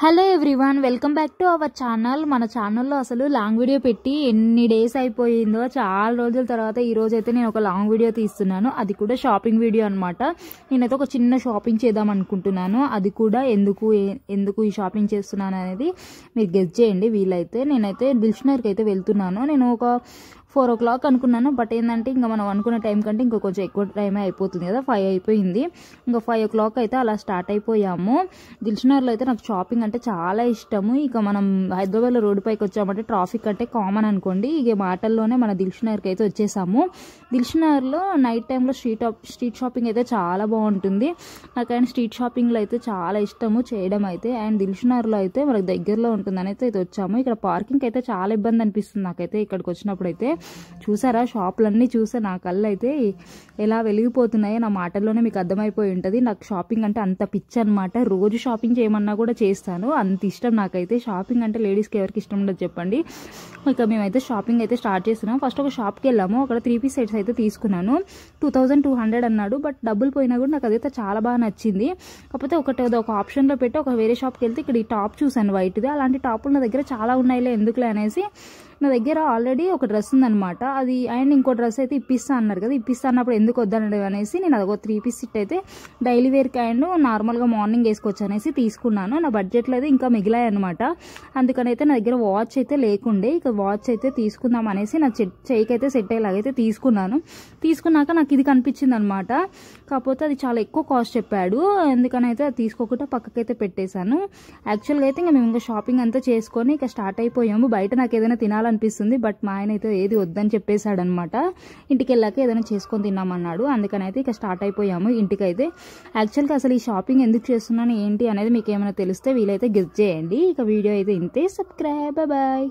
Hello everyone, welcome back to our channel. మన ఛానల్లో అసలు లాంగ్ వీడియో పెట్టి ఎన్ని డేస్ అయిపోయిందో, చాలా రోజుల తర్వాత ఈ రోజు అయితే నేను ఒక లాంగ్ వీడియో తీస్తున్నాను. అది కూడా షాపింగ్ వీడియో అనమాట. నేనైతే ఒక చిన్న షాపింగ్ చేద్దాం అనుకుంటున్నాను. అది కూడా ఎందుకు ఈ షాపింగ్ చేస్తున్నాను అనేది మీరు గెస్ చేయండి వీలైతే. నేనైతే దిల్షుఖ్నగర్కి అయితే వెళ్తున్నాను. నేను ఒక 4 o'clock అనుకున్నాను. బట్ ఏంటంటే ఇంకా మనం అనుకున్న టైం కంటే ఇంకా కొంచెం ఎక్కువ టైమే అయిపోతుంది కదా, 5 అయిపోయింది. ఇంకా 5 o'clock అయితే అలా స్టార్ట్ అయిపోయాము. దిల్షుఖ్నగర్లో అయితే నాకు షాపింగ్ అంటే చాలా ఇష్టము. ఇక మనం హైదరాబాద్లో రోడ్డు పైకి వచ్చామంటే ట్రాఫిక్ అంటే కామన్ అనుకోండి. ఇక మాటల్లోనే మన దిల్షుఖ్నగర్కి అయితే వచ్చేసాము. దిల్షుఖ్నగర్లో నైట్ టైంలో స్ట్రీట్ షాపింగ్ అయితే చాలా బాగుంటుంది. నాకైనా స్ట్రీట్ షాపింగ్లో అయితే చాలా ఇష్టము చేయడం అయితే. అండ్ దిల్షుఖ్నగర్లో అయితే మనకు దగ్గరలో ఉంటుందని అయితే వచ్చాము. ఇక్కడ పార్కింగ్ అయితే చాలా ఇబ్బంది అనిపిస్తుంది నాకైతే ఇక్కడికి వచ్చినప్పుడు అయితే. చూసారా, షాపులన్నీ చూసా నా కళ్ళు అయితే ఎలా వెలిగిపోతున్నాయో నా మాటల్లోనే మీకు అర్థమైపోయి ఉంటుంది. నాకు షాపింగ్ అంటే అంత పిచ్చి అనమాట. రోజు షాపింగ్ చేయమన్నా కూడా చేస్తాను, అంత ఇష్టం నాకైతే. షాపింగ్ అంటే లేడీస్కి ఎవరికి ఇష్టం ఉండదు చెప్పండి. ఇక మేమైతే షాపింగ్ అయితే స్టార్ట్ చేస్తున్నాం. ఫస్ట్ ఒక షాప్కి వెళ్ళాము. అక్కడ 3 piece సెట్స్ అయితే తీసుకున్నాను. 2200 అన్నాడు. బట్ డబ్బులు పోయినా కూడా నాకు అదైతే చాలా బాగా నచ్చింది. కాకపోతే ఒక ఆప్షన్లో పెట్టి ఒక వేరే షాప్కి వెళ్తే ఇక్కడ ఈ టాప్ చూసాను వైట్ది. అలాంటి టాపులు నా దగ్గర చాలా ఉన్నాయిలే ఎందుకులే అనేసి, నా దగ్గర ఆల్రెడీ ఒక డ్రెస్ ఉందనమాట. అది అండ్ ఇంకో డ్రెస్ అయితే ఇప్పిస్తా అన్నారు కదా, ఇప్పిస్తా అన్నప్పుడు ఎందుకు వద్దనడం అనేసి నేను అదొక 3 piece సెట్ అయితే డైలీ వేర్కి అండ్ నార్మల్గా మార్నింగ్ వేసుకోవచ్చు అనేసి తీసుకున్నాను. నా బడ్జెట్లో అయితే ఇంకా మిగిలాయి అనమాట. అందుకని అయితే నా దగ్గర వాచ్ అయితే లేకుండే. ఇక వాచ్ అయితే తీసుకుందాం అనేసి నా చెయ్యికి అయితే సెట్ అయ్యేలాగైతే తీసుకున్నాక నాకు ఇది కనిపించింది అనమాట. కాకపోతే అది చాలా ఎక్కువ కాస్ట్ చెప్పాడు. ఎందుకని అయితే అది తీసుకోకుండా పక్కకైతే పెట్టేశాను. యాక్చువల్గా అయితే ఇంకా మేము ఇంకా షాపింగ్ అంతా చేసుకొని ఇక స్టార్ట్ అయిపోయాము. బయట నాకు ఏదైనా తినాలనిపిస్తుంది, బట్ మా ఆయన అయితే ఏది వద్దని చెప్పేశాడు అనమాట. ఇంటికి వెళ్ళాక ఏదైనా చేసుకొని తిన్నామన్నాడు. అందుకని అయితే ఇక స్టార్ట్ అయిపోయాము ఇంటికైతే. యాక్చువల్గా అసలు ఈ షాపింగ్ ఎందుకు చేస్తున్నాను ఏంటి అనేది మీకు ఏమైనా తెలిస్తే వీలైతే గెస్ చేయండి. ఇక వీడియో అయితే ఇంతే. Subscribe, bye.